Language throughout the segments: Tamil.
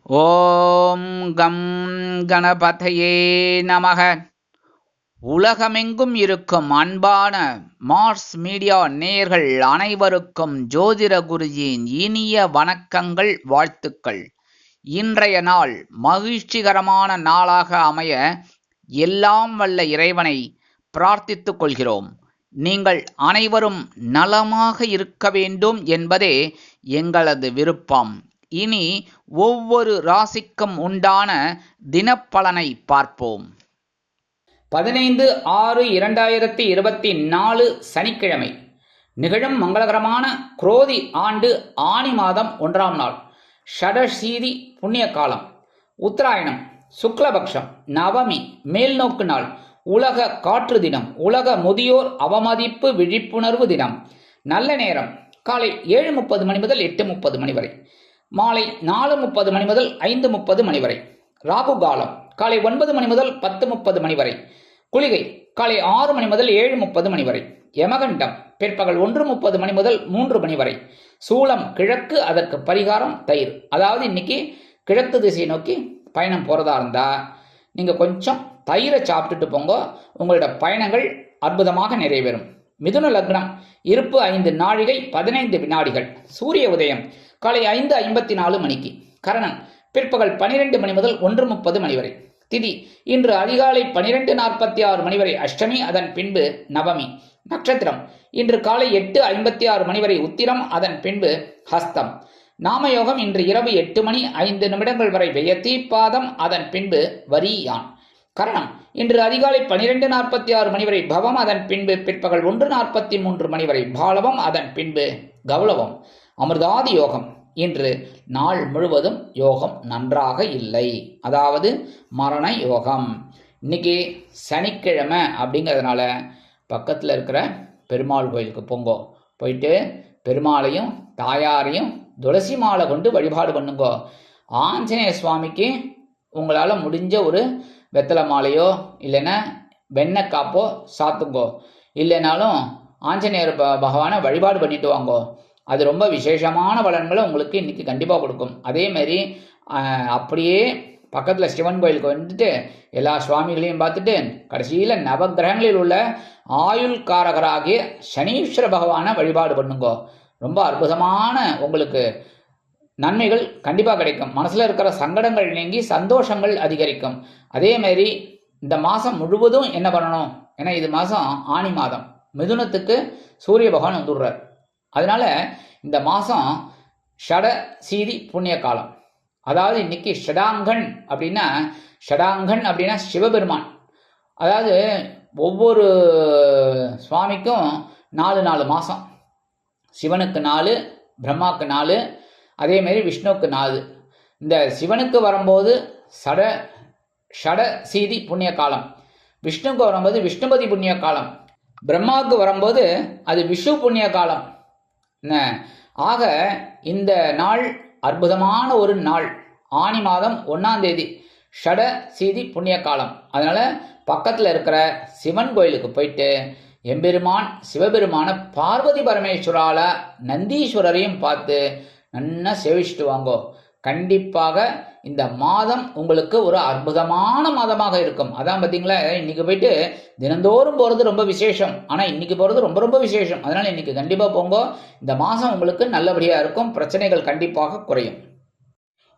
ஓம் கம் கணபதையே நமக. உலகமெங்கும் இருக்கும் அன்பான மார்ஸ் மீடியா நேயர்கள் அனைவருக்கும் ஜோதிட குருஜியின் இனிய வணக்கங்கள், வாழ்த்துக்கள். இன்றைய நாள் மகிழ்ச்சிகரமான நாளாக அமைய எல்லாம் வல்ல இறைவனை பிரார்த்தித்துக் கொள்கிறோம். நீங்கள் அனைவரும் நலமாக இருக்க வேண்டும் என்பதே எங்களது விருப்பம். இனி ஒவ்வொரு ராசிக்கும் உண்டான தினப்பலனை பார்ப்போம். 15/6/2024 சனிக்கிழமை நிகழும் மங்களகரமான குரோதி ஆண்டு ஆனி மாதம் 1ஆம் நாள், ஷடசீதி புண்ணிய காலம், உத்தராயணம், சுக்லபக்ஷம், நவமி, மேல்நோக்கு நாள், உலக காற்று தினம், உலக முதியோர் அவமதிப்பு விழிப்புணர்வு தினம். நல்ல நேரம் காலை 7:30 மணி முதல் 8:30 மணி வரை, மாலை 4:30 மணி முதல் 5:30 மணி வரை. ராகு காலம் காலை 9 மணி முதல் 10:30 மணி வரை. குளிகை காலை 6 மணி முதல் 7:30 மணி வரை. யமகண்டம் பிற்பகல் 1:30 மணி முதல் 3 மணி வரை. சூலம் கிழக்கு, அதற்கு பரிகாரம் தயிர். அதாவது இன்னைக்கு கிழக்கு திசையை நோக்கி பயணம் போறதா இருந்தா நீங்க கொஞ்சம் தயிரை சாப்பிட்டுட்டு போங்க, உங்களோட பயணங்கள் அற்புதமாக நிறைவேறும். மிதுன லக்னம் இருப்பு 5 நாழிகை 15 வினாடிகள். சூரிய உதயம் காலை 5:54 மணிக்கு. கரணம் பிற்பகல் 12 மணி முதல் 1:30 மணி வரை. திதி இன்று அதிகாலை 12:46 மணி வரை அஷ்டமி, அதன் பின்பு நவமி. நட்சத்திரம் இன்று காலை 8:56 மணி வரை உத்திரம், அதன் பின்பு ஹஸ்தம். நாமயோகம் இன்று இரவு 8 மணி 5 நிமிடங்கள் வரை வெயத்தீபாதம், அதன் பின்பு வரியான். கரணம் இன்று அதிகாலை 12:46 மணி வரை பவம், அதன் பின்பு பிற்பகல் 1:43 மணி வரை பாலவம், அதன் பின்பு கௌளவம். அமிர்தாதி யோகம் இன்று நாள் முழுவதும் யோகம் நன்றாக இல்லை, அதாவது மரண யோகம். இன்னைக்கு சனிக்கிழமை அப்படிங்கிறதுனால பக்கத்தில் இருக்கிற பெருமாள் கோயிலுக்கு போங்கோ. போயிட்டு பெருமாளையும் தாயாரையும் துளசி மாலை கொண்டு வழிபாடு பண்ணுங்கோ. ஆஞ்சநேய சுவாமிக்கு உங்களால் முடிஞ்ச ஒரு வெத்தலை மாலையோ இல்லைன்னா வெண்ணெய் காப்போ சாத்துங்கோ. இல்லைனாலும் ஆஞ்சநேயர் பகவானை வழிபாடு பண்ணிட்டு வாங்கோ. அது ரொம்ப விசேஷமான பலன்களை உங்களுக்கு இன்னைக்கு கண்டிப்பாக கொடுக்கும். அதேமாரி அப்படியே பக்கத்தில் சிவன் கோயிலுக்கு வந்துட்டு எல்லா சுவாமிகளையும் பார்த்துட்டு கடைசியில் நவகிரகங்களில் உள்ள ஆயுள்காரகராகிய சனீஸ்வர பகவானை வழிபாடு பண்ணுங்கோ. ரொம்ப அற்புதமான உங்களுக்கு நன்மைகள் கண்டிப்பாக கிடைக்கும். மனசில் இருக்கிற சங்கடங்கள் நீங்கி சந்தோஷங்கள் அதிகரிக்கும். அதேமாரி இந்த மாதம் முழுவதும் என்ன பண்ணணும், ஏன்னா இது மாதம் ஆனி மாதம், மிதுனத்துக்கு சூரிய பகவான் வந்துடுறார். அதனால இந்த மாதம் ஷட சீதி புண்ணிய காலம். அதாவது இன்னைக்கு ஷடாங்கன் அப்படின்னா சிவபெருமான். அதாவது ஒவ்வொரு சுவாமிக்கும் 4 மாதம். சிவனுக்கு 4, பிரம்மாவுக்கு 4, அதேமாரி விஷ்ணுவுக்கு 4. இந்த சிவனுக்கு வரும்போது ஷட சீதி புண்ணிய காலம், விஷ்ணுவுக்கு வரும்போது விஷ்ணுபதி புண்ணிய காலம், பிரம்மாவுக்கு வரும்போது அது விஷு புண்ணிய காலம். ஆக இந்த நாள் அற்புதமான ஒரு நாள். ஆனி மாதம் 1ஆம் தேதி ஷட சீதி புண்ணிய காலம். அதனால பக்கத்தில் இருக்கிற சிவன் கோயிலுக்கு போயிட்டு எம்பெருமான் சிவபெருமான பார்வதி பரமேஸ்வரால நந்தீஸ்வரரையும் பார்த்து நல்லா சேவிச்சுட்டு வாங்கோ. கண்டிப்பாக இந்த மாதம் உங்களுக்கு ஒரு அற்புதமான மாதமாக இருக்கும். அதான் பார்த்தீங்களா, இன்னைக்கு போயிட்டு தினந்தோறும் போகிறது ரொம்ப விசேஷம், ஆனால் இன்னைக்கு போகிறது ரொம்ப ரொம்ப விசேஷம். அதனால் இன்னைக்கு கண்டிப்பாக போங்க. இந்த மாதம் உங்களுக்கு நல்லபடியாக இருக்கும், பிரச்சனைகள் கண்டிப்பாக குறையும்.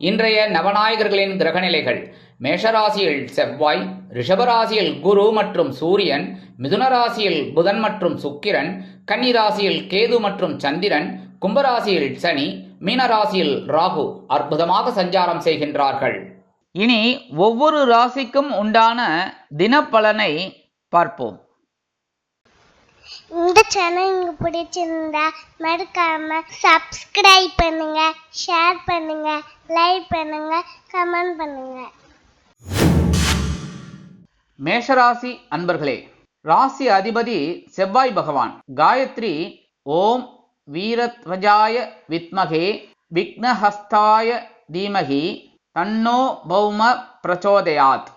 இன்றைய நவநாயகர்களின் கிரகநிலைகள்: மேஷராசியில் செவ்வாய், ரிஷபராசியில் குரு மற்றும் சூரியன், மிதுனராசியில் புதன் மற்றும் சுக்கிரன், கன்னிராசியில் கேது மற்றும் சந்திரன், கும்பராசியில் சனி, மீனராசியில் ராகு அற்புதமாக சஞ்சாரம் செய்கின்றார்கள். இனி ஒவ்வொரு ராசிக்கும் உண்டான தினப்பலனை பார்ப்போம். இந்த சேனல் உங்களுக்கு பிடிச்சிருந்தா மறக்காம சப்ஸ்கிரைப் பண்ணுங்க, ஷேர் பண்ணுங்க, லைக் பண்ணுங்க, கமெண்ட் பண்ணுங்க. மேஷராசி அன்பர்களே, ராசி அதிபதி செவ்வாய் பகவான். காயத்ரி ஓம் வீரத்வஜாய வித்மகே விக்னஹஸ்தாய தீமகி தன்னோ பௌம பிரச்சோதயாத்.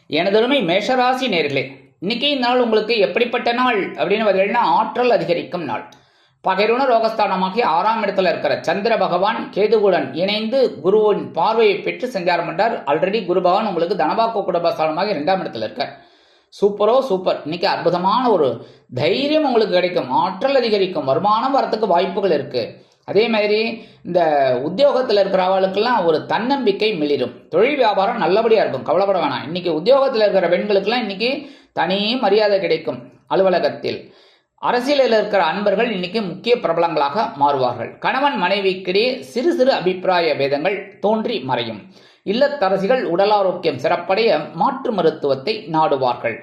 எனதருமை மேஷராசி நேர்களே, இன்னைக்கு நாள் உங்களுக்கு எப்படிப்பட்ட நாள் அப்படின்னு பார்த்தீங்கன்னா ஆற்றல் அதிகரிக்கும் நாள். பகைருண ரோகஸ்தானமாகி 6ஆம் இடத்துல இருக்கிற சந்திர பகவான் கேதுவுடன் இணைந்து குருவின் பார்வையை பெற்று சஞ்சாரம் பண்றார். ஆல்ரெடி குரு பகவான் உங்களுக்கு தனபாக்கு குடும்பஸ்தானமாக 2ஆம் இடத்துல இருக்கார். சூப்பரோ சூப்பர். இன்னைக்கு அற்புதமான ஒரு தைரியம் உங்களுக்கு கிடைக்கும், ஆற்றல் அதிகரிக்கும், வருமானம் வரத்துக்கு வாய்ப்புகள் இருக்கு. அதே மாதிரி இந்த உத்தியோகத்தில் இருக்கிற அவளுக்கெல்லாம் ஒரு தன்னம்பிக்கை மிளிரும். தொழில் வியாபாரம் நல்லபடியா இருக்கும், கவலைப்பட வேணாம். இன்னைக்கு உத்தியோகத்தில் இருக்கிற பெண்களுக்கெல்லாம் இன்னைக்கு தனி மரியாதை கிடைக்கும். அலுவலகத்தில் அரசியலில் இருக்கிற அன்பர்கள் இன்னைக்கு முக்கிய பிரபலங்களாக மாறுவார்கள். கணவன் மனைவிக்கிடையே சிறு சிறு அபிப்பிராய பேதங்கள் தோன்றி மறையும். இல்லத்தரசிகள் உடல் ஆரோக்கியம் சிறப்படைய மாற்று மருத்துவத்தை நாடுவார்கள்.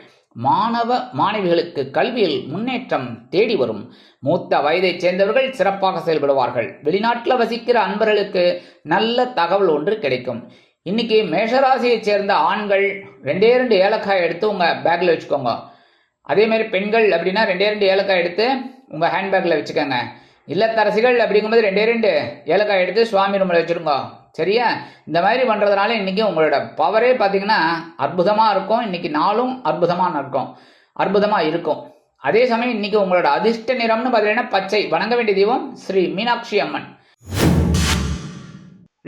மாணவ மாணவிகளுக்கு கல்வியில் முன்னேற்றம் தேடி வரும். மூத்த வயதைச் சேர்ந்தவர்கள் சிறப்பாக செயல்படுவார்கள். வெளிநாட்டில் வசிக்கிற அன்பர்களுக்கு நல்ல தகவல் ஒன்று கிடைக்கும். இன்னைக்கு மேஷராசியை சேர்ந்த ஆண்கள் 2 ஏலக்காய் எடுத்து உங்க பேக்ல வச்சுக்கோங்க. அதே மாதிரி பெண்கள் அப்படின்னா 2 ஏலக்காய் எடுத்து உங்க ஹேண்ட்பேக்ல வச்சுக்கோங்க. இல்லத்தரசிகள் அப்படிங்கும்போது 2 ஏலக்காய் எடுத்து சுவாமி ரூமில் வச்சுருங்க. சரியா? இந்த மாதிரி பண்றதுனால இன்னைக்கு உங்களோட பவரே பார்த்தீங்கன்னா அற்புதமா இருக்கும். இன்னைக்கு நாளும் அற்புதமா இருக்கும். அதே சமயம் இன்னைக்கு உங்களோட அதிர்ஷ்ட நிறம்னு பார்த்தீங்கன்னா பச்சை. வணங்க வேண்டிய தெய்வம் ஸ்ரீ மீனாட்சி அம்மன்.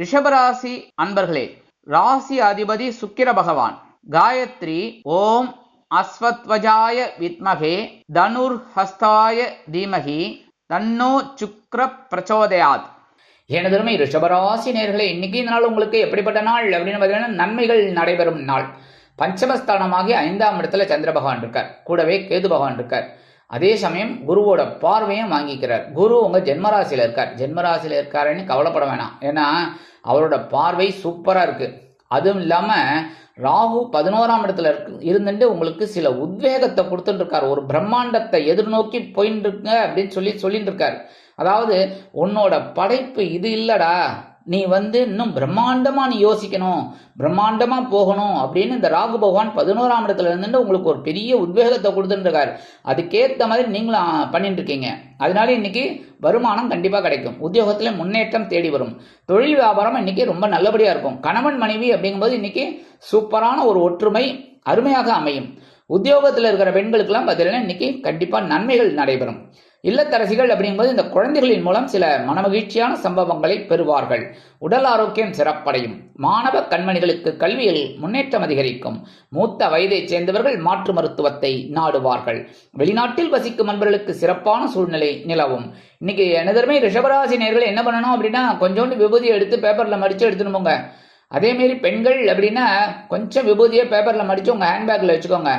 ரிஷபராசி அன்பர்களே, ராசி அதிபதி சுக்கிர பகவான். காயத்ரி ஓம் அஸ்வத்வஜாய வித்மகே தனுர் ஹஸ்தாய தீமகி தன்னோ சுக்ர பிரச்சோதயாத். எனதருமை ரிஷபராசி நேயர்களே, இன்னைக்கு இந்த நாள் உங்களுக்கு எப்படிப்பட்ட நாள் அப்படின்னு பார்த்தீங்கன்னா நன்மைகள் நடைபெறும் நாள். பஞ்சமஸ்தானமாகி 5ஆம் இடத்துல சந்திர பகவான் இருக்கார், கூடவே கேது பகவான் இருக்கார். அதே சமயம் குருவோட பார்வையும் வாங்கிக்கிறார். குரு உங்க ஜென்மராசியில இருக்கார். ஜென்மராசியில இருக்காருன்னு கவலைப்பட வேணாம், ஏன்னா அவரோட பார்வை சூப்பரா இருக்கு. அதுவும் இல்லாம ராகு 11ஆம் இடத்துல இருந்துட்டு உங்களுக்கு சில உத்வேகத்தை கொடுத்துட்டு இருக்காரு. ஒரு பிரம்மாண்டத்தை எதிர்நோக்கி போயிட்டு இருக்க அப்படின்னு சொல்லிட்டு இருக்காரு. அதாவது உன்னோட படைப்பு இது இல்லடா, நீ இன்னும் பிரம்மாண்டமா நீ யோசிக்கணும், பிரம்மாண்டமா போகணும் அப்படின்னு இந்த ராகு பகவான் 11ஆம் இடத்துல இருந்துட்டு உங்களுக்கு ஒரு பெரிய உத்வேகத்தை கொடுத்துட்டு இருக்காரு. அதுக்கேற்ற மாதிரி நீங்களும் பண்ணிட்டு இருக்கீங்க. அதனால இன்னைக்கு வருமானம் கண்டிப்பா கிடைக்கும். உத்தியோகத்துல முன்னேற்றம் தேடி வரும். தொழில் வியாபாரம் இன்னைக்கு ரொம்ப நல்லபடியா இருக்கும். கணவன் மனைவி அப்படிங்கும்போது இன்னைக்கு சூப்பரான ஒரு ஒற்றுமை அருமையாக அமையும். உத்தியோகத்தில் இருக்கிற பெண்களுக்கெல்லாம் பார்த்தீங்கன்னா இன்னைக்கு கண்டிப்பா நன்மைகள் நடைபெறும். இல்லத்தரசிகள் அப்படிங்கும்போது இந்த குழந்தைகளின் மூலம் சில மனமகிழ்ச்சியான சம்பவங்களை பெறுவார்கள். உடல் ஆரோக்கியம் சிறப்படையும். மாணவ கண்மணிகளுக்கு கல்வியில் முன்னேற்றம் அதிகரிக்கும். மூத்த வயதைச் சேர்ந்தவர்கள் மாற்று மருத்துவத்தை நாடுவார்கள். வெளிநாட்டில் வசிக்கும் அன்பர்களுக்கு சிறப்பான சூழ்நிலை நிலவும். இன்னைக்கு எனதருமை ரிஷபராசி நேயர்கள் என்ன பண்ணணும் அப்படின்னா கொஞ்சோண்டு விபூதி எடுத்து பேப்பர்ல மடிச்சு எடுத்துன்னு போங்க. அதேமாரி பெண்கள் அப்படின்னா கொஞ்சம் விபூதியை பேப்பரில் மடித்து உங்கள் ஹேண்ட்பேக்கில் வச்சுக்கோங்க.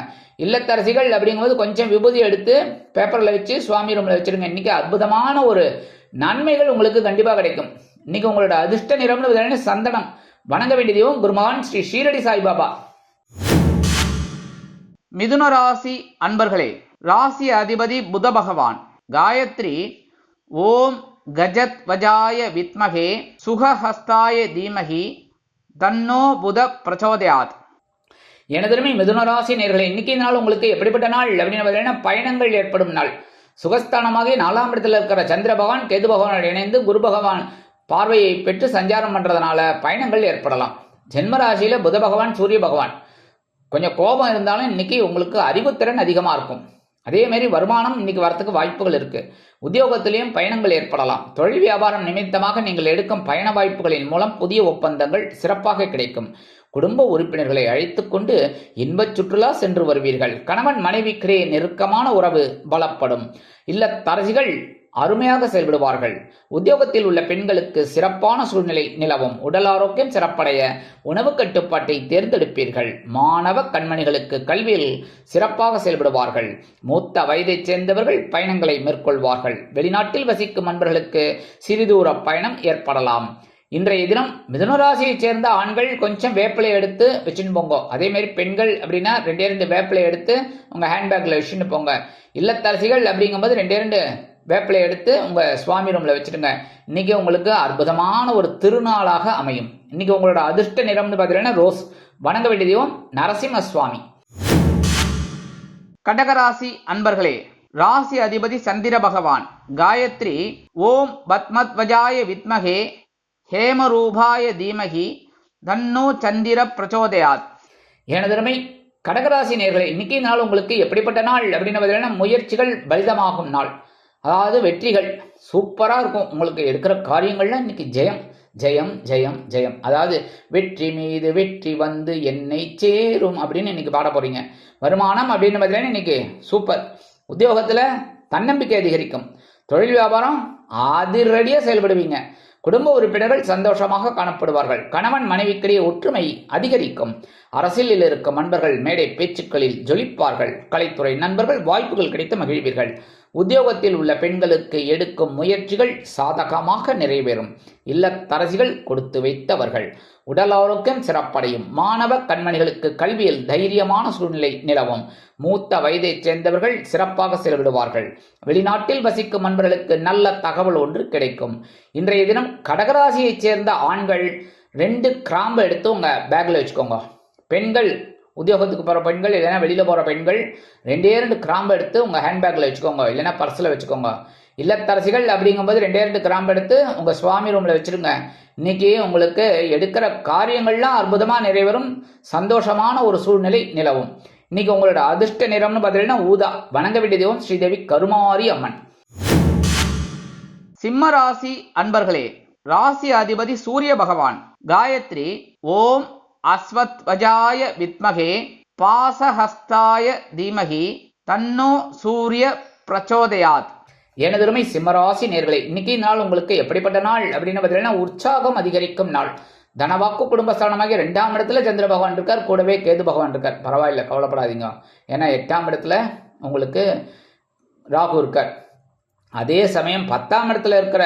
இல்லத்தரசிகள் அப்படிங்கும்போது கொஞ்சம் விபூதி எடுத்து பேப்பரில் வச்சு சுவாமி ரூமில் வச்சுருங்க. இன்றைக்கி அற்புதமான ஒரு நன்மைகள் உங்களுக்கு கண்டிப்பாக கிடைக்கும். இன்றைக்கி உங்களோட அதிர்ஷ்ட நிறம்னு சந்தனம். வணங்க வேண்டிய தெய்வம் குருமகான் ஸ்ரீ ஷீரடி சாய்பாபா. மிதுன ராசி அன்பர்களே, ராசி அதிபதி புத பகவான். காயத்ரி ஓம் கஜத் வஜாய வித்மகே சுகஹஸ்தாய தீமகி தன்னோ புத பிரச்சோதயாத். எனதருமை மிதுனராசி நேயர்களே, இன்னைக்கு நாள் உங்களுக்கு எப்படிப்பட்ட நாள் அப்படின்னு பார்த்தீங்கன்னா பயணங்கள் ஏற்படும் நாள். சுகஸ்தானமாக 4ஆம் இடத்துல இருக்கிற சந்திர பகவான் கேது பகவான் இணைந்து குரு பகவான் பார்வையை பெற்று சஞ்சாரம் பண்றதுனால பயணங்கள் ஏற்படலாம். ஜென்மராசியில புத பகவான் சூரிய பகவான். கொஞ்சம் கோபம் இருந்தாலும் இன்னைக்கு உங்களுக்கு அறிவுத்திறன் அதிகமா இருக்கும். அதே மாதிரி வருமானம் இன்னைக்கு வரத்துக்கு வாய்ப்புகள் இருக்கு. உத்தியோகத்திலையும் பயணங்கள் ஏற்படலாம். தொழில் வியாபாரம் நிமித்தமாக நீங்கள் எடுக்கும் பயண வாய்ப்புகளின் மூலம் புதிய ஒப்பந்தங்கள் சிறப்பாக கிடைக்கும். குடும்ப உறுப்பினர்களை அழைத்துக் கொண்டு இன்பச் சுற்றுலா சென்று வருவீர்கள். கணவன் மனைவிக்கிடையே நெருக்கமான உறவு பலப்படும். இல்லத்தரசிகள் அருமையாக செயல்படுவார்கள். உத்தியோகத்தில் உள்ள பெண்களுக்கு சிறப்பான சூழ்நிலை நிலவும். உடல் ஆரோக்கியம் சிறப்படைய உணவு கட்டுப்பாட்டை தேர்ந்தெடுப்பீர்கள். மாணவ கண்மணிகளுக்கு கல்வியில் சிறப்பாக செயல்படுவார்கள். மூத்த வயதைச் சேர்ந்தவர்கள் பயணங்களை மேற்கொள்வார்கள். வெளிநாட்டில் வசிக்கும் நண்பர்களுக்கு சிறிதூர பயணம் ஏற்படலாம். இன்றைய தினம் மிதுனராசியைச் சேர்ந்த ஆண்கள் கொஞ்சம் வேப்பிலை எடுத்து வச்சுன்னு போங்க. அதே மாதிரி பெண்கள் அப்படின்னா 2 வேப்பிலை எடுத்து உங்க ஹேண்ட்பேக்ல வச்சுன்னு போங்க. இல்லத்தரசிகள் அப்படிங்கும்போது 2 வேப்பிலை எடுத்து உங்க சுவாமி ரூம்ல வச்சுடுங்க. இன்னைக்கு உங்களுக்கு அற்புதமான ஒரு திருநாளாக அமையும். இன்னைக்கு உங்களோட அதிர்ஷ்ட நிறம்னு பார்த்தீங்கன்னா ரோஸ். வணங்க வேண்டிய தெய்வம் நரசிம்ம சுவாமி. கடகராசி அன்பர்களே, ராசி அதிபதி சந்திர பகவான். காயத்ரி ஓம் பத்மத்வஜாய வித்மகே ஹேமரூபாய தீமகி தன்னோ சந்திர பிரச்சோதயாத். எனதருமை கடகராசி நேயர்களே, இன்னைக்கு நாள் உங்களுக்கு எப்படிப்பட்ட நாள் அப்படின்னு பார்த்தீங்கன்னா முயற்சிகள் பலிதமாகும் நாள். அதாவது வெற்றிகள் சூப்பராக இருக்கும். உங்களுக்கு எடுக்கிற காரியங்கள்லாம் இன்னைக்கு ஜெயம் ஜெயம் ஜெயம் ஜெயம். அதாவது வெற்றி மீது வெற்றி வந்து என்னை சேரும் அப்படின்னு இன்னைக்கு பாட போறீங்க. வருமானம் அப்படின்னு பார்த்தீங்கன்னா இன்னைக்கு சூப்பர். உத்தியோகத்தில் தன்னம்பிக்கை அதிகரிக்கும். தொழில் வியாபாரம் அதிரடியாக செயல்படுவீங்க. குடும்ப உறுப்பினர்கள் சந்தோஷமாக காணப்படுவார்கள். கணவன் மனைவிக்கிடையே ஒற்றுமை அதிகரிக்கும். அரசியலில் இருக்கும் நண்பர்கள் மேடை பேச்சுக்களில் ஜொலிப்பார்கள். கலைத்துறை நண்பர்கள் வாய்ப்புகள் கிடைத்து மகிழ்வீர்கள். உத்தியோகத்தில் உள்ள பெண்களுக்கு எடுக்கும் முயற்சிகள் சாதகமாக நிறைவேறும். இல்லத்தரசிகள் கொடுத்து வைத்தவர்கள். உடல் ஆரோக்கியம் சிறப்படையும். மாணவ கண்மணிகளுக்கு கல்வியில் தைரியமான சூழ்நிலை நிலவும். மூத்த வயதைச் சேர்ந்தவர்கள் சிறப்பாக செயல்படுவார்கள். வெளிநாட்டில் வசிக்கும் நண்பர்களுக்கு நல்ல தகவல் ஒன்று கிடைக்கும். இன்றைய தினம் கடகராசியைச் சேர்ந்த ஆண்கள் 2 கிராம்பு எடுத்து உங்க பேக்ல வச்சுக்கோங்க. பெண்கள் உத்தியோகத்துக்கு போகிற பெண்கள் இல்லைன்னா வெளியில் போகிற பெண்கள் 2 கிராம்பு எடுத்து உங்கள் ஹேண்ட்பேக்கில் வச்சுக்கோங்க, இல்லைன்னா பர்ஸில் வச்சுக்கோங்க. இல்லத்தரசிகள் அப்படிங்கும்போது 2 கிராம்பு எடுத்து உங்கள் சுவாமி ரூமில் வச்சுருங்க. இன்னைக்கு உங்களுக்கு எடுக்கிற காரியங்கள்லாம் அற்புதமாக நிறைவேறும். சந்தோஷமான ஒரு சூழ்நிலை நிலவும். இன்னைக்கு உங்களோட அதிர்ஷ்ட நிறம்னு பார்த்தீங்கன்னா ஊதா. வணங்க வேண்டிய தெய்வம் ஸ்ரீதேவி கருமாரி அம்மன். சிம்ம ராசி அன்பர்களே, ராசி அதிபதி சூரிய பகவான். காயத்ரி ஓம் அஸ்வத்வஜாய வித்மகே பாசஹஸ்தாய தீமகி தன்னோ சூரிய பிரச்சோதயாத். எனதருமை சிம்மராசி நேர்களே, இன்னைக்கு நாள் உங்களுக்கு எப்படிப்பட்ட நாள் அப்படின்னு பார்த்தீங்கன்னா உற்சாகம் அதிகரிக்கும் நாள். தனவாக்கு குடும்பஸ்தானமாக 2ஆம் இடத்துல சந்திர பகவான் இருக்கார், கூடவே கேது பகவான் இருக்கார். பரவாயில்ல, கவலைப்படாதீங்க. ஏன்னா 8ஆம் இடத்துல உங்களுக்கு ராகு இருக்கார். அதே சமயம் 10ஆம் இடத்துல இருக்கிற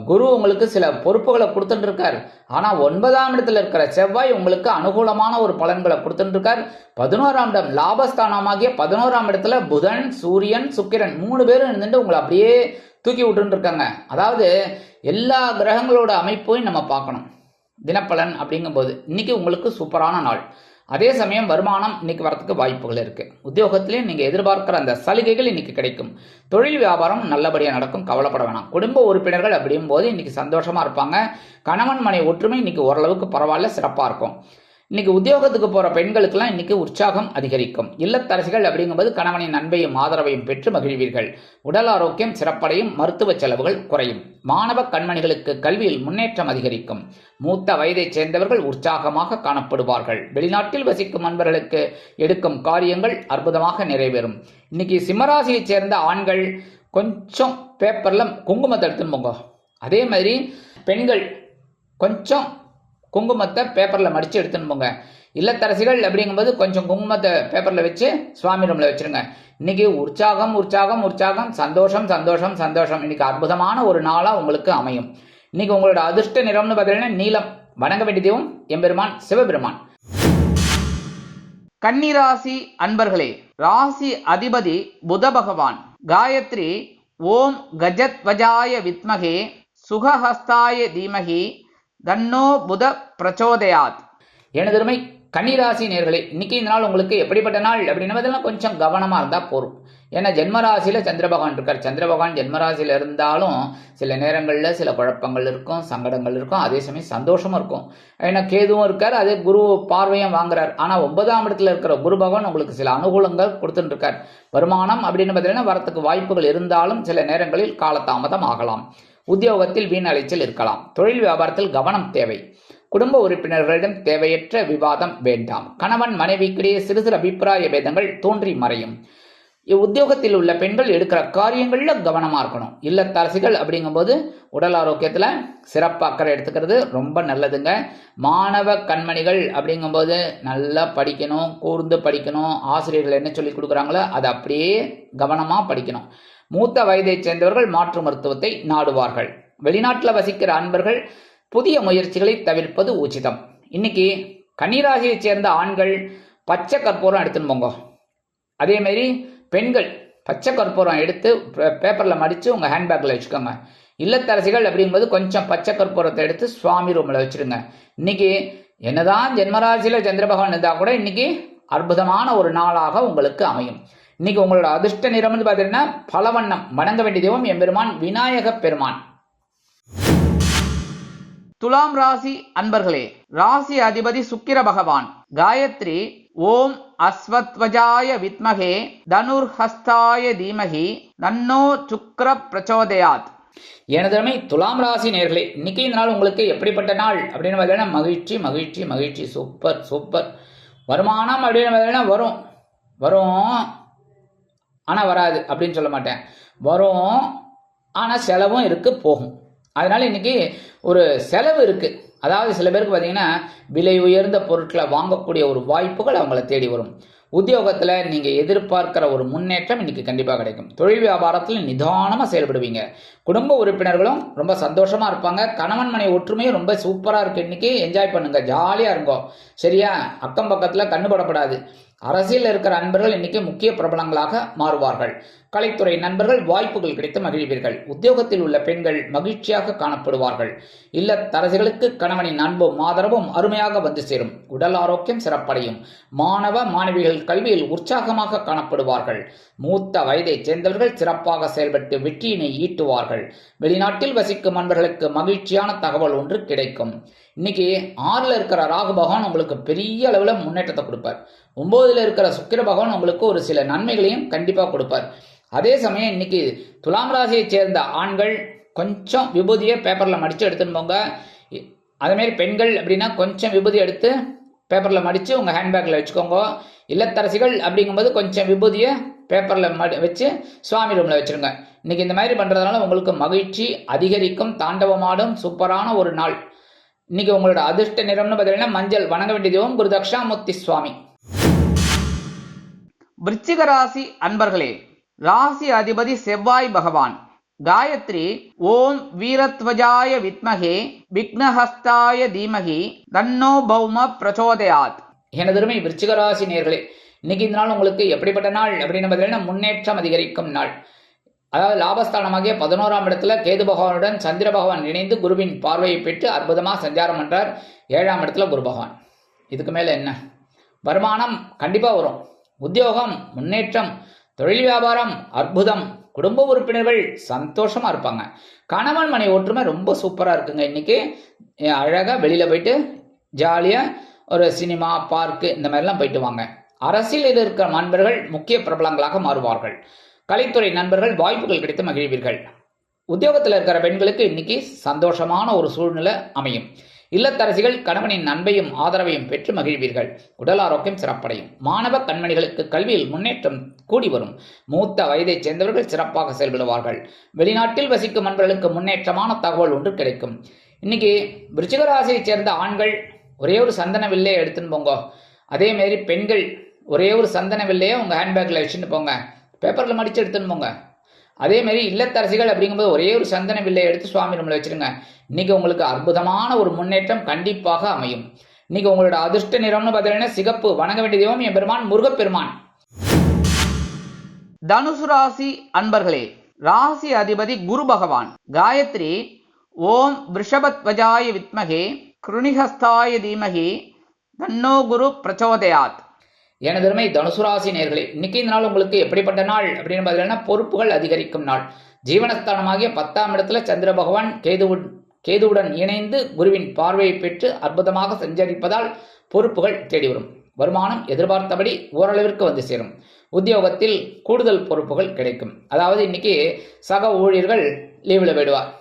குரு உங்களுக்கு சில பொறுப்புகளை கொடுத்துட்டு இருக்கார். ஆனால் 9ஆம் இடத்துல இருக்கிற செவ்வாய் உங்களுக்கு அனுகூலமான ஒரு பலன்களை கொடுத்துட்டு இருக்கார். 11ஆம் இடம் லாபஸ்தானமாகிய 11ஆம் இடத்துல புதன் சூரியன் சுக்கிரன் 3 பேரும் இருந்துட்டு உங்களை அப்படியே தூக்கி விட்டுட்டு இருக்காங்க. அதாவது எல்லா கிரகங்களோட அமைப்பையும் நம்ம பார்க்கணும். தினப்பலன் அப்படிங்கும்போது இன்னைக்கு உங்களுக்கு சூப்பரான நாள். அதே சமயம் வருமானம் இன்னைக்கு வரத்துக்கு வாய்ப்புகள் இருக்கு. உத்தியோகத்திலேயும் நீங்க எதிர்பார்க்கிற அந்த சலுகைகள் இன்னைக்கு கிடைக்கும். தொழில் வியாபாரம் நல்லபடியாக நடக்கும், கவலைப்பட வேணாம். குடும்ப உறுப்பினர்கள் அப்படியும் போது இன்னைக்கு சந்தோஷமா இருப்பாங்க. கணவன் மனை ஒற்றுமை இன்னைக்கு ஓரளவுக்கு பரவாயில்ல, சிறப்பா இருக்கும். இன்னைக்கு உத்தியோகத்துக்கு போற பெண்களுக்கெல்லாம் இன்னைக்கு உற்சாகம் அதிகரிக்கும். இல்லத்தரசிகள் அப்படிங்கும்போது கணவனின் அன்பையும் ஆதரவையும் பெற்று மகிழ்வீர்கள். உடல் ஆரோக்கியம் சிறப்படையும். மருத்துவ செலவுகள் குறையும். மாணவ கண்மணிகளுக்கு கல்வியில் முன்னேற்றம் அதிகரிக்கும். மூத்த வயதைச் சேர்ந்தவர்கள் உற்சாகமாக காணப்படுவார்கள். வெளிநாட்டில் வசிக்கும் நண்பர்களுக்கு எடுக்கும் காரியங்கள் அற்புதமாக நிறைவேறும். இன்னைக்கு சிம்மராசியைச் சேர்ந்த ஆண்கள் கொஞ்சம் பேப்பர்ல குங்குமத்தை எடுத்துன்னு போங்க. அதே மாதிரி பெண்கள் கொஞ்சம் குங்குமத்தை பேப்பரில் மடித்து எடுத்துன்னு போங்க. இல்லத்தரசிகள் அப்படிங்கும்போது கொஞ்சம் குங்குமத்தை பேப்பரில் வச்சு சுவாமி ரூமில் வச்சுருங்க. இன்னைக்கு உற்சாகம் உற்சாகம் உற்சாகம், சந்தோஷம் சந்தோஷம் சந்தோஷம். இன்னைக்கு அற்புதமான ஒரு நாளாக உங்களுக்கு அமையும். இன்னைக்கு உங்களோட அதிர்ஷ்ட நிறம்னு பார்த்தீங்கன்னா நீலம். வணங்க வேண்டிய தெய்வம் எம்பெருமான் சிவபெருமான். கன்னிராசி அன்பர்களே, ராசி அதிபதி புத பகவான். காயத்ரி ஓம் கஜத்வஜாய வித்மகே சுகஹஸ்தாய தீமகி தன்னோ புத பிரச்சோதயாத். எனதருமை கன்னிராசி நேர்களே, இன்னைக்கு இந்த நாள் உங்களுக்கு எப்படிப்பட்ட நாள் அப்படின்னு கொஞ்சம் கவனமாக இருந்தால் போகும். ஏன்னா ஜென்மராசியில் சந்திர பகவான் இருக்கார். சந்திர பகவான் ஜென்மராசியில் இருந்தாலும் சில நேரங்களில் சில குழப்பங்கள் இருக்கும், சங்கடங்கள் இருக்கும், அதே சமயம் சந்தோஷமும் இருக்கும். ஏன்னா கேதுவும் இருக்கார், அதே குரு பார்வையும் வாங்குறார். ஆனால் 9ஆம் இடத்துல இருக்கிற குரு பகவான் உங்களுக்கு சில அனுகூலங்கள் கொடுத்துட்டு இருக்கார். வருமானம் அப்படின்னு பார்த்தீங்கன்னா வரத்துக்கு வாய்ப்புகள் இருந்தாலும் சில நேரங்களில் காலதாமதம் ஆகலாம். உத்தியோகத்தில் வீண் அலைச்சல் இருக்கலாம். தொழில் வியாபாரத்தில் கவனம் தேவை. குடும்ப உறுப்பினர்களிடம் தேவையற்ற விவாதம் வேண்டாம். கணவன் மனைவிக்கிடையே சிறு சிறு அபிப்பிராய பேதங்கள் தோன்றி மறையும். உத்தியோகத்தில் உள்ள பெண்கள் எடுக்கிற காரியங்கள்ல கவனமா இருக்கணும். இல்லத்தரசிகள் அப்படிங்கும்போது உடல் ஆரோக்கியத்துல சிறப்பு அக்கறை எடுத்துக்கிறது ரொம்ப நல்லதுங்க. மாணவ கண்மணிகள் அப்படிங்கும்போது நல்லா படிக்கணும், கூர்ந்து படிக்கணும். ஆசிரியர்கள் என்ன சொல்லி கொடுக்குறாங்களோ அதை அப்படியே கவனமா படிக்கணும். மூத்த வயதைச் சேர்ந்தவர்கள் மாற்று மருத்துவத்தை நாடுவார்கள். வெளிநாட்டில் வசிக்கிற அன்பர்கள் புதிய முயற்சிகளை தவிர்ப்பது உச்சிதம். இன்னைக்கு கன்னிராசியைச் சேர்ந்த ஆண்கள் பச்சை கற்பூரம் எடுத்துன்னு போங்க. அதேமாரி பெண்கள் பச்சை கற்பூரம் எடுத்து பேப்பரில் மடித்து உங்கள் ஹேண்ட்பேக்கில் வச்சுக்கோங்க. இல்லத்தரசிகள் அப்படிங்கும்போது கொஞ்சம் பச்சை கற்பூரத்தை எடுத்து சுவாமி ரூமில் வச்சுருங்க. இன்னைக்கு என்னதான் ஜென்மராசியில் சந்திர பகவான் இருந்தால் கூட இன்னைக்கு அற்புதமான ஒரு நாளாக உங்களுக்கு அமையும். இன்னைக்கு உங்களோட அதிர்ஷ்ட நிறம்னு பார்த்தீங்கன்னா பலவண்ணம். வணங்க வேண்டிய தெய்வம் எம்பெருமான் விநாயக பெருமான். துலாம் ராசி அன்பர்களே, ராசி அதிபதி சுக்கிர பகவான். காயத்ரி ஓம் அஸ்வத்வஜாய வித்மகே தனுர்ஹஸ்தாய தீமகி தன்னோ சுக்ர பிரச்சோதயாத். எனதமை துலாம் ராசி நேர்களே, இன்னைக்கு இந்த நாள் உங்களுக்கு எப்படிப்பட்ட நாள் அப்படின்னு பார்த்தீங்கன்னா மகிழ்ச்சி மகிழ்ச்சி மகிழ்ச்சி. Super super. வருமானம் அப்படின்னு பார்த்தீங்கன்னா வரும் வரும் ஆனால் வராது அப்படின்னு சொல்ல மாட்டேன். வரும் ஆனால் செலவும் இருக்குது, போகும். அதனால இன்னைக்கு ஒரு செலவு இருக்குது. அதாவது சில பேருக்கு பார்த்தீங்கன்னா விலை உயர்ந்த பொருட்களை வாங்கக்கூடிய ஒரு வாய்ப்புகள் அவங்கள தேடி வரும். உத்தியோகத்தில் நீங்கள் எதிர்பார்க்கிற ஒரு முன்னேற்றம் இன்னைக்கு கண்டிப்பாக கிடைக்கும். தொழில் வியாபாரத்தில் நிதானமாக செயல்படுவீங்க. குடும்ப உறுப்பினர்களும் ரொம்ப சந்தோஷமாக இருப்பாங்க. கணவன் மனை ஒற்றுமையும் ரொம்ப சூப்பராக இருக்குது. இன்னைக்கு என்ஜாய் பண்ணுங்க, ஜாலியாக இருங்கோ. சரியா? அக்கம் பக்கத்தில் கண்ணுபடப்படாது. அரசியல் இருக்கிற அன்பர்கள் இன்னைக்கு முக்கிய பிரபலங்களாக மாறுவார்கள். கலைத்துறை நண்பர்கள் வாய்ப்புகள் கிடைத்து மகிழ்வீர்கள். உத்தியோகத்தில் உள்ள பெண்கள் மகிழ்ச்சியாக காணப்படுவார்கள். இல்லத்தரசிகளுக்கு கணவனின் அன்பும் ஆதரவும் அருமையாக வந்து சேரும். உடல் ஆரோக்கியம் சிறப்படையும். மாணவ மாணவிகள் கல்வியில் உற்சாகமாக காணப்படுவார்கள். மூத்த வயதைச் சேர்ந்தவர்கள் சிறப்பாக செயல்பட்டு வெற்றியினை ஈட்டுவார்கள். வெளிநாட்டில் வசிக்கும் அன்பர்களுக்கு மகிழ்ச்சியான தகவல் ஒன்று கிடைக்கும். இன்னைக்கு 6ல் இருக்கிற ராகு பகவான் உங்களுக்கு பெரிய அளவில் முன்னேற்றத்தை கொடுப்பார். 9ல் இருக்கிற சுக்கிர பகவான் உங்களுக்கு ஒரு சில நன்மைகளையும் கண்டிப்பாக கொடுப்பார். அதே சமயம் இன்னைக்கு துலாம் ராசியை சேர்ந்த ஆண்கள் கொஞ்சம் விபூதியை பேப்பரில் மடித்து எடுத்துன்னு போங்க. அதேமாரி பெண்கள் அப்படின்னா கொஞ்சம் விபூதி எடுத்து பேப்பரில் மடித்து உங்கள் ஹேண்ட்பேக்கில் வச்சுக்கோங்க. இல்லத்தரசிகள் அப்படிங்கும்போது கொஞ்சம் விபூதியை பேப்பரில் வச்சு சுவாமி ரூமில் வச்சுருங்க. இன்னைக்கு இந்த மாதிரி பண்ணுறதுனால உங்களுக்கு மகிழ்ச்சி அதிகரிக்கும். தாண்டவமாடும் சூப்பரான ஒரு நாள். இன்னைக்கு உங்களோட அதிர்ஷ்ட நிறம்னு பார்த்தீங்கன்னா மஞ்சள். வணங்க வேண்டிய தெய்வம் குரு தக்ஷாமூர்த்தி சுவாமி. விருச்சிக ராசி அன்பர்களே, ராசி அதிபதி செவ்வாய் பகவான். காயத்ரி ஓம் வீரத்வஜாய வித்மகே விக்னஹஸ்தாய தீமகி தன்னோ பௌம பிரச்சோதயாத். எனதருமை விருச்சிக ராசி நேர்களே, இன்னைக்கு இந்த நாள் உங்களுக்கு எப்படிப்பட்ட நாள் அப்படின்னு பார்த்தீங்கன்னா முன்னேற்றம் அதிகரிக்கும் நாள். அதாவது லாபஸ்தானமாகிய 11ஆம் இடத்துல கேது பகவானுடன் சந்திர பகவான் இணைந்து குருவின் பார்வையை பெற்று அற்புதமாக சஞ்சாரம் பண்றார். 7ஆம் இடத்துல குரு பகவான். இதுக்கு மேல என்ன? வருமானம் கண்டிப்பாக வரும். உத்தியோகம் முன்னேற்றம். தொழில் வியாபாரம் அற்புதம். குடும்ப உறுப்பினர்கள் சந்தோஷமா இருப்பாங்க. கணவன் மனை ஒற்றுமை ரொம்ப சூப்பராக இருக்குங்க. இன்னைக்கு அழகாக வெளியில் போயிட்டு ஜாலியாக ஒரு சினிமா பார்க்கு இந்த மாதிரிலாம் போயிட்டு வாங்க. அரசியலில் இருக்கிற நண்பர்கள் முக்கிய பிரபலங்களாக மாறுவார்கள். கலைத்துறை நண்பர்கள் வாய்ப்புகள் கிடைத்து மகிழ்வீர்கள். உத்தியோகத்தில் இருக்கிற பெண்களுக்கு இன்னைக்கு சந்தோஷமான ஒரு சூழ்நிலை அமையும். இல்லத்தரசிகள் கணவனின் அன்பையும் ஆதரவையும் பெற்று மகிழ்வீர்கள். உடல் ஆரோக்கியம் சிறப்படையும். மாணவ கண்மணிகளுக்கு கல்வியில் முன்னேற்றம் கூடி வரும். மூத்த வயதைச் சேர்ந்தவர்கள் சிறப்பாக செயல்படுவார்கள். வெளிநாட்டில் வசிக்கும் நண்பர்களுக்கு முன்னேற்றமான தகவல் ஒன்று கிடைக்கும். இன்னைக்கு விருச்சிக ராசியைச் சேர்ந்த ஆண்கள் ஒரே ஒரு சந்தன வில்லையை எடுத்துன்னு போங்க. அதேமாரி பெண்கள் ஒரே ஒரு சந்தன வில்லையை உங்கள் ஹேண்ட்பேக்கில் வச்சுட்டு போங்க. பேப்பரில் மடித்து எடுத்துன்னு போங்க. அதேமாரி இல்லத்தரசிகள் அப்படிங்கும்போது ஒரே ஒரு சந்தன வில்லையை எடுத்து சுவாமி ரூமில் வச்சுருங்க. இன்னைக்கு உங்களுக்கு அற்புதமான ஒரு முன்னேற்றம் கண்டிப்பாக அமையும். இன்னைக்கு உங்களோட அதிர்ஷ்ட நிறம்னு பார்த்தீங்கன்னா சிகப்பு. வணங்க வேண்டிய தெய்வம் எம்பெருமான் முருகப்பெருமான். தனுசு ராசி அன்பர்களே, ராசி அதிபதி குரு பகவான். காயத்ரி ஓம் ரிஷபத்வஜாய வித்மகே கிருணிஹஸ்தாய தீமகி தன்னோ குரு பிரச்சோதயாத். எனதருமை தனுசு ராசி நேர்களே, இன்னைக்கு இந்த நாள் உங்களுக்கு எப்படிப்பட்ட நாள் அப்படின்னு பார்த்தீங்கன்னா பொறுப்புகள் அதிகரிக்கும் நாள். ஜீவனஸ்தானமாகிய 10ஆம் இடத்துல சந்திர பகவான் கேதுவுடன் இணைந்து குருவின் பார்வையை பெற்று அற்புதமாக சஞ்சரிப்பதால் பொறுப்புகள் தேடி வரும். வருமானம் எதிர்பார்த்தபடி ஓரளவிற்கு வந்து சேரும். உத்தியோகத்தில் கூடுதல் பொறுப்புகள் கிடைக்கும். அதாவது இன்னைக்கு சக ஊழியர்கள் லீவில் போயிடுவார்.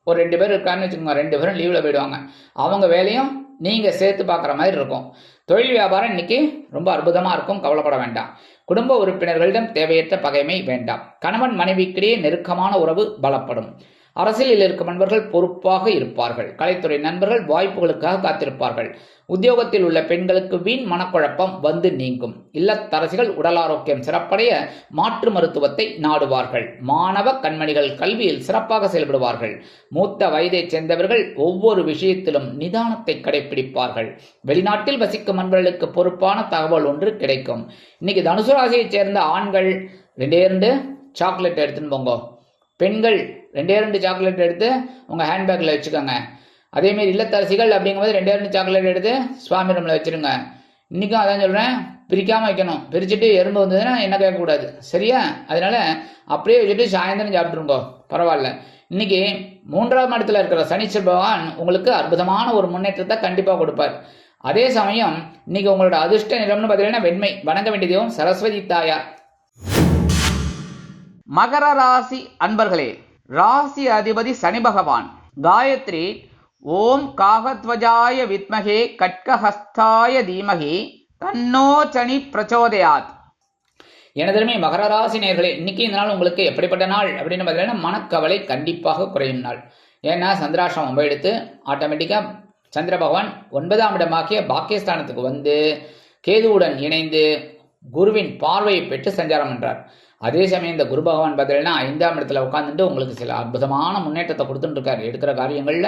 ஒரு 2 பேர் இருக்காருன்னு வச்சுக்கோங்க. 2 பேரும் லீவில் போயிடுவாங்க. அவங்க வேலையும் நீங்கள் சேர்த்து பார்க்குற மாதிரி இருக்கும். தொழில் வியாபாரம் இன்னைக்கு ரொம்ப அற்புதமாக இருக்கும். கவலைப்பட வேண்டாம். குடும்ப உறுப்பினர்களிடம் தேவையற்ற பகைமை வேண்டாம். கணவன் மனைவிக்கிடையே நெருக்கமான உறவு பலப்படும். அரசியலில் இருக்கும் நண்பர்கள் பொறுப்பாக இருப்பார்கள். கலைத்துறை நண்பர்கள் வாய்ப்புகளுக்காக காத்திருப்பார்கள். உத்தியோகத்தில் உள்ள பெண்களுக்கு வீண் மனக்குழப்பம் வந்து நீங்கும். இல்லத்தரசிகள் உடல் ஆரோக்கியம் சிறப்படைய மாற்று மருத்துவத்தை நாடுவார்கள். மாணவ கண்மணிகள் கல்வியில் சிறப்பாக செயல்படுவார்கள். மூத்த வயதைச் சேர்ந்தவர்கள் ஒவ்வொரு விஷயத்திலும் நிதானத்தை கடைபிடிப்பார்கள். வெளிநாட்டில் வசிக்கும் நண்பர்களுக்கு பொறுப்பான தகவல் ஒன்று கிடைக்கும். இன்னைக்கு தனுசு ராசியைச் சேர்ந்த ஆண்கள் 2 சாக்லேட் எடுத்துன்னு போங்க. பெண்கள் 2 சாக்லேட் எடுத்து உங்கள் ஹேண்ட்பேக்கில் வச்சுக்கோங்க. அதேமாரி இல்லத்தரசிகள் அப்படிங்கும்போது 2 சாக்லேட் எடுத்து சுவாமி ரூமில் வச்சுருங்க. இன்றைக்கும் அதான் சொல்கிறேன், பிரிக்காமல் வைக்கணும். பிரிச்சுட்டு எறும்பு வந்ததுன்னா என்ன கேட்கக்கூடாது, சரியா? அதனால அப்படியே வச்சுட்டு சாயந்தரம் சாப்பிட்ருங்கோ, பரவாயில்ல. இன்னைக்கு 3ஆம் இடத்துல இருக்கிற சனீஸ்வர பகவான் உங்களுக்கு அற்புதமான ஒரு முன்னேற்றத்தை கண்டிப்பாக கொடுப்பார். அதே சமயம் இன்னைக்கு உங்களோட அதிர்ஷ்ட நிறம்னு பார்த்தீங்கன்னா வெண்மை. வணங்க வேண்டிய தெய்வம் சரஸ்வதி தாயார். மகர ராசி அன்பர்களே, ராசி அதிபதி சனி பகவான். காயத்ரி ஓம் காகத்வஜாய வித்மகே கட்கஹஸ்தாய தீமகி தன்னோ சனி பிரச்சோதயாத். எனதருமை மகர ராசி நேயர்களே, இன்னைக்கு இந்த நாள் உங்களுக்கு எப்படிப்பட்ட நாள் அப்படின்னு பார்த்தீங்கன்னா மனக்கவலை கண்டிப்பாக குறையும் நாள். ஏன்னா சந்திராஷ்டிரமம் எடுத்து ஆட்டோமேட்டிக்காக சந்திர பகவான் 9ஆம் இடமாகிய பாக்கியஸ்தானத்துக்கு வந்து கேதுவுடன் இணைந்து குருவின் பார்வையை பெற்று சஞ்சாரம் என்றார். அதே சமயம் இந்த குரு பகவான் பார்த்தீங்கன்னா 5ஆம் இடத்துல உட்காந்துட்டு உங்களுக்கு சில அற்புதமான முன்னேற்றத்தை கொடுத்துட்டு இருக்காரு. எடுக்கிற காரியங்களில்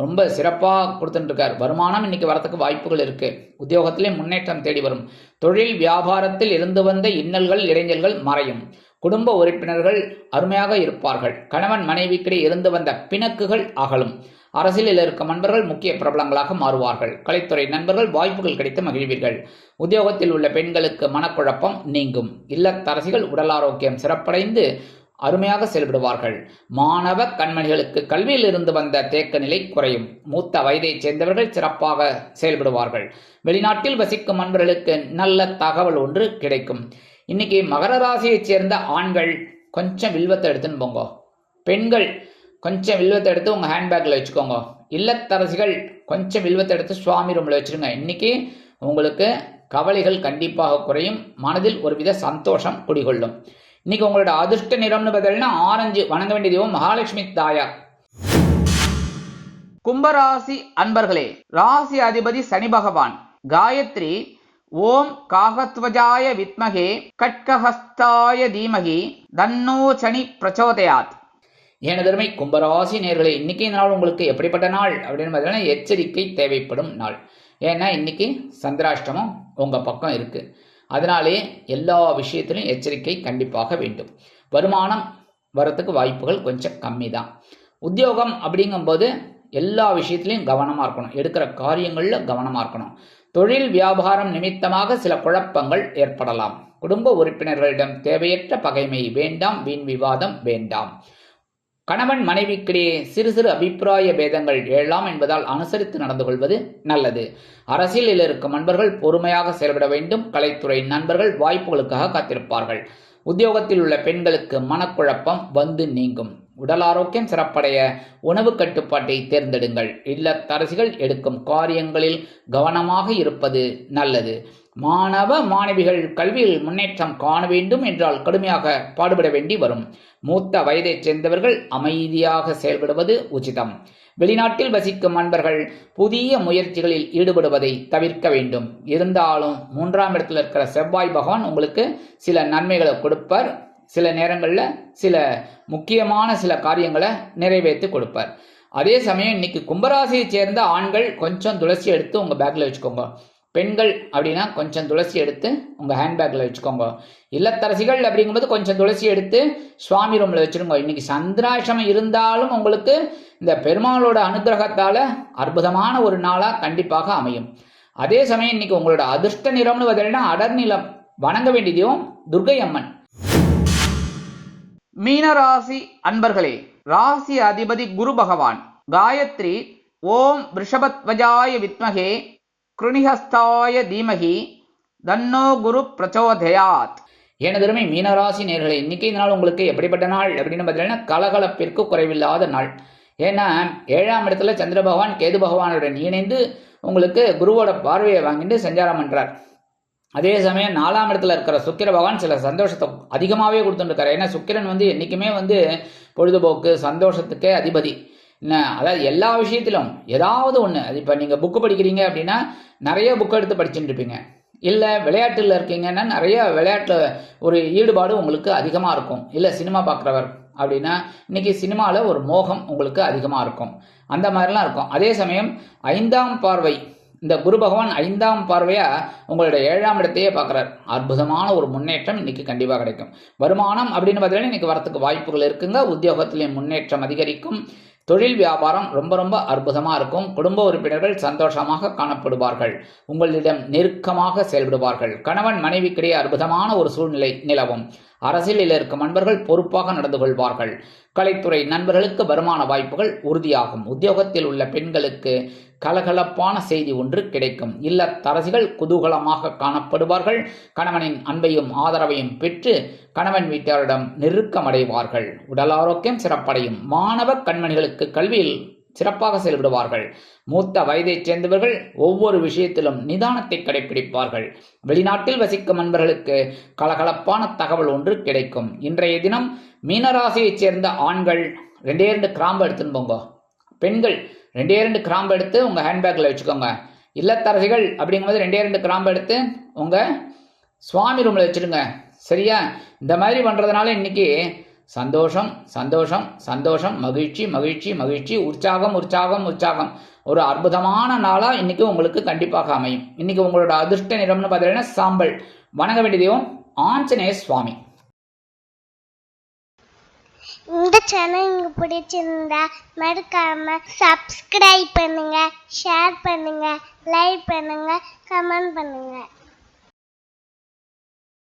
ரொம்ப சிறப்பாக கொடுத்துட்டு இருக்காரு. வருமானம் இன்னைக்கு வரத்துக்கு வாய்ப்புகள் இருக்கு. உத்தியோகத்திலே முன்னேற்றம் தேடி வரும். தொழில் வியாபாரத்தில் இருந்து வந்த இன்னல்கள் இடைஞ்சல்கள் மறையும். குடும்ப உறுப்பினர்கள் அருமையாக இருப்பார்கள். கணவன் மனைவிக்கிடையே இருந்து வந்த பிணக்குகள் அகலும். அரசியலில் இருக்கும் நண்பர்கள் முக்கிய பிரபலங்களாக மாறுவார்கள். கலைத்துறை நண்பர்கள் வாய்ப்புகள் கிடைத்து மகிழ்வீர்கள். உத்தியோகத்தில் உள்ள பெண்களுக்கு மனக்குழப்பம் நீங்கும். இல்லத்தரசிகள் உடல் ஆரோக்கியம் சிறப்படைந்து அருமையாக செயல்படுவார்கள். மாணவ கண்மணிகளுக்கு கல்வியில் இருந்து வந்த தேக்க நிலை குறையும். மூத்த வயதைச் சேர்ந்தவர்கள் சிறப்பாக செயல்படுவார்கள். வெளிநாட்டில் வசிக்கும் நண்பர்களுக்கு நல்ல தகவல் ஒன்று கிடைக்கும். இன்னைக்கு மகர ராசியைச் சேர்ந்த ஆண்கள் கொஞ்சம் வில்வத்தை எடுத்துன்னு போங்க. பெண்கள் கொஞ்சம் வில்வத்தை எடுத்து உங்கள் ஹேண்ட்பேக்கில் வச்சுக்கோங்க. இல்லத்தரசிகள் கொஞ்சம் வில்வத்தை எடுத்து சுவாமி ரூமில் வச்சுருங்க. இன்றைக்கி உங்களுக்கு கவலைகள் கண்டிப்பாக குறையும். மனதில் ஒருவித சந்தோஷம் குடிகொள்ளும். இன்றைக்கி உங்களோட அதிர்ஷ்ட நிறம்னு பார்த்தீங்கன்னா ஆரஞ்சு. வணங்க வேண்டிய தெய்வம் மகாலட்சுமி தாயார். கும்பராசி அன்பர்களே, ராசி அதிபதி சனி பகவான். காயத்ரி ஓம் காகத்வஜாய வித்மகே கட்கஹஸ்தாய தீமகி தன்னோ சனி பிரச்சோதயாத். எனதருமை கும்பராசி நேயர்களே, இன்னைக்கு இந்த நாள் உங்களுக்கு எப்படிப்பட்ட நாள் அப்படின்னு பார்த்தீங்கன்னா எச்சரிக்கை தேவைப்படும் நாள். ஏன்னா இன்னைக்கு சந்திராஷ்டமம் உங்கள் பக்கம் இருக்கு. அதனாலே எல்லா விஷயத்திலும் எச்சரிக்கை கண்டிப்பாக வேண்டும். வருமானம் வரத்துக்கு வாய்ப்புகள் கொஞ்சம் கம்மி தான். உத்தியோகம் அப்படிங்கும்போது எல்லா விஷயத்திலையும் கவனமாக இருக்கணும். எடுக்கிற காரியங்களில் கவனமாக இருக்கணும். தொழில் வியாபாரம் நிமித்தமாக சில குழப்பங்கள் ஏற்படலாம். குடும்ப உறுப்பினர்களிடம் தேவையற்ற பகைமை வேண்டாம். வீண் விவாதம் வேண்டாம். கணவன் மனைவிக்கிடையே சிறு சிறு அபிப்பிராய பேதங்கள் எழலாம் என்பதால் அனுசரித்து நடந்து கொள்வது நல்லது. அரசியலில் இருக்கும் நண்பர்கள் பொறுமையாக செயல்பட வேண்டும். கலைத்துறை நண்பர்கள் வாய்ப்புகளுக்காக காத்திருப்பார்கள். உத்தியோகத்தில் உள்ள பெண்களுக்கு மனக்குழப்பம் வந்து நீங்கும். உடல் ஆரோக்கியம் சிறப்படைய உணவு கட்டுப்பாட்டை தேர்ந்தெடுங்கள். இல்லத்தரசிகள் எடுக்கும் காரியங்களில் கவனமாக இருப்பது நல்லது. மாணவ மாணவிகள் கல்வியில் முன்னேற்றம் காண வேண்டும் என்றால் கடுமையாக பாடுபட வேண்டி வரும். மூத்த வயதைச் சேர்ந்தவர்கள் அமைதியாக செயல்படுவது உச்சிதம். வெளிநாட்டில் வசிக்கும் நண்பர்கள் புதிய முயற்சிகளில் ஈடுபடுவதை தவிர்க்க வேண்டும். இருந்தாலும் 3ஆம் இடத்தில் இருக்கிற செவ்வாய் பகவான் உங்களுக்கு சில நன்மைகளை கொடுப்பார். சில நேரங்களில் சில முக்கியமான சில காரியங்களை நிறைவேற்றி கொடுப்பார். அதே சமயம் இன்னைக்கு கும்பராசியை சேர்ந்த ஆண்கள் கொஞ்சம் துளசி எடுத்து உங்கள் பேக்கில் வச்சுக்கோங்க. பெண்கள் அப்படின்னா கொஞ்சம் துளசி எடுத்து உங்கள் ஹேண்ட்பேக்கில் வச்சுக்கோங்க. இல்லத்தரசிகள் அப்படிங்கும்போது கொஞ்சம் துளசி எடுத்து சுவாமி ரூமில் வச்சுருங்க. இன்னைக்கு சந்திராஷ்டமம் இருந்தாலும் உங்களுக்கு இந்த பெருமாளோட அனுகிரகத்தால் அற்புதமான ஒரு நாளாக கண்டிப்பாக அமையும். அதே சமயம் இன்னைக்கு உங்களோட அதிர்ஷ்ட நிறம்னு பார்த்தீங்கன்னா அடர் நிலம். வணங்க வேண்டியதும் துர்கை அம்மன். மீனராசி அன்பர்களே, ராசி அதிபதி குரு பகவான். காயத்ரி ஓம் ரிஷபத்வஜாய வித்மகே கிருணிஹஸ்தாய தீமகி தன்னோ குரு பிரச்சோதயாத். எனதருமை மீனராசி நேயர்களே, இன்னைக்கு இந்த நாள் உங்களுக்கு எப்படிப்பட்ட நாள் அப்படின்னு பார்த்தீங்கன்னா கலகலப்பிற்கு குறைவில்லாத நாள். ஏன்னா 7ஆம் இடத்துல சந்திர பகவான் கேது பகவானுடன் இணைந்து உங்களுக்கு குருவோட பார்வையை வாங்கிட்டு சஞ்சாரம் பண்றார். அதே சமயம் 4ஆம் இடத்துல இருக்கிற சுக்கிர பகவான் சில சந்தோஷத்தை அதிகமாகவே கொடுத்துருக்காரு. ஏன்னா சுக்கிரன் என்றைக்குமே பொழுதுபோக்கு சந்தோஷத்துக்கே அதிபதி. அதாவது எல்லா விஷயத்திலும் ஏதாவது ஒன்று. அது இப்போ நீங்கள் புக்கு படிக்கிறீங்க அப்படின்னா நிறைய புக்கு எடுத்து படிச்சுட்டு இருப்பீங்க. இல்லை விளையாட்டில் இருக்கீங்கன்னா நிறைய விளையாட்டில் ஒரு ஈடுபாடு உங்களுக்கு அதிகமாக இருக்கும். இல்லை சினிமா பார்க்குறவர் அப்படின்னா இன்னைக்கு சினிமாவில் ஒரு மோகம் உங்களுக்கு அதிகமாக இருக்கும். அந்த மாதிரிலாம் இருக்கும். அதே சமயம் 5ஆம் பார்வை, இந்த குரு பகவான் 5ஆம் பார்வையாக உங்களோட 7ஆம் இடத்தையே பார்க்குறார். அற்புதமான ஒரு முன்னேற்றம் இன்னைக்கு கண்டிப்பாக கிடைக்கும். வருமானம் அப்படின்னு பார்த்தீங்கன்னா இன்னைக்கு வரத்துக்கு வாய்ப்புகள் இருக்குங்க. உத்தியோகத்திலே முன்னேற்றம் அதிகரிக்கும். தொழில் வியாபாரம் ரொம்ப ரொம்ப அற்புதமாக இருக்கும். குடும்ப உறுப்பினர்கள் சந்தோஷமாக காணப்படுவார்கள். உங்களிடம் நெருக்கமாக செயல்படுவார்கள். கணவன் மனைவிக்கிடையே அற்புதமான ஒரு சூழ்நிலை நிலவும். அரசியலில் இருக்கும் நண்பர்கள் பொறுப்பாக நடந்து கொள்வார்கள். கலைத்துறை நண்பர்களுக்கு வருமான வாய்ப்புகள் உறுதியாகும். உத்தியோகத்தில் உள்ள பெண்களுக்கு கலகலப்பான செய்தி ஒன்று கிடைக்கும். இல்லத்தரசிகள் குதூகலமாக காணப்படுவார்கள். கணவனின் அன்பையும் ஆதரவையும் பெற்று கணவன் வீட்டாரிடம் நெருக்கமடைவார்கள். உடல் ஆரோக்கியம் சிறப்படையும். மாணவ கண்மணிகளுக்கு கல்வியில் சிறப்பாக செயல்படுவார்கள். மூத்த வயதைச் சேர்ந்தவர்கள் ஒவ்வொரு விஷயத்திலும் நிதானத்தை கடைபிடிப்பார்கள். வெளிநாட்டில் வசிக்கும் நண்பர்களுக்கு கலகலப்பான தகவல் ஒன்று கிடைக்கும். இன்றைய தினம் மீனராசியைச் சேர்ந்த ஆண்கள் 2 கிராம்பு எடுத்துன்னு போங்க. பெண்கள் 2 கிராம்பு எடுத்து உங்கள் ஹேண்ட்பேக்கில் வச்சுக்கோங்க. இல்லத்தரசிகள் அப்படிங்கும்போது 2 கிராம்பு எடுத்து உங்கள் சுவாமி ரூமில் வச்சுடுங்க. சரியா? இந்த மாதிரி பண்ணுறதுனால இன்னைக்கு சந்தோஷம் சந்தோஷம் சந்தோஷம், மகிழ்ச்சி மகிழ்ச்சி மகிழ்ச்சி, உற்சாகம் உற்சாகம் உற்சாகம். ஒரு அற்புதமான நாளாக இன்னைக்கு உங்களுக்கு கண்டிப்பாக அமையும். இன்னைக்கு உங்களோட அதிர்ஷ்ட நிறம்னு பார்த்தீங்கன்னா சாம்பல். வணங்க வேண்டிய தெய்வம் ஆஞ்சநேய சுவாமி. இந்த சேனல் உங்களுக்கு பிடிச்சிருந்தா மறக்காம சப்ஸ்கிரைப் பண்ணுங்க, ஷேர் பண்ணுங்க, லைக் பண்ணுங்க, கமெண்ட் பண்ணுங்க.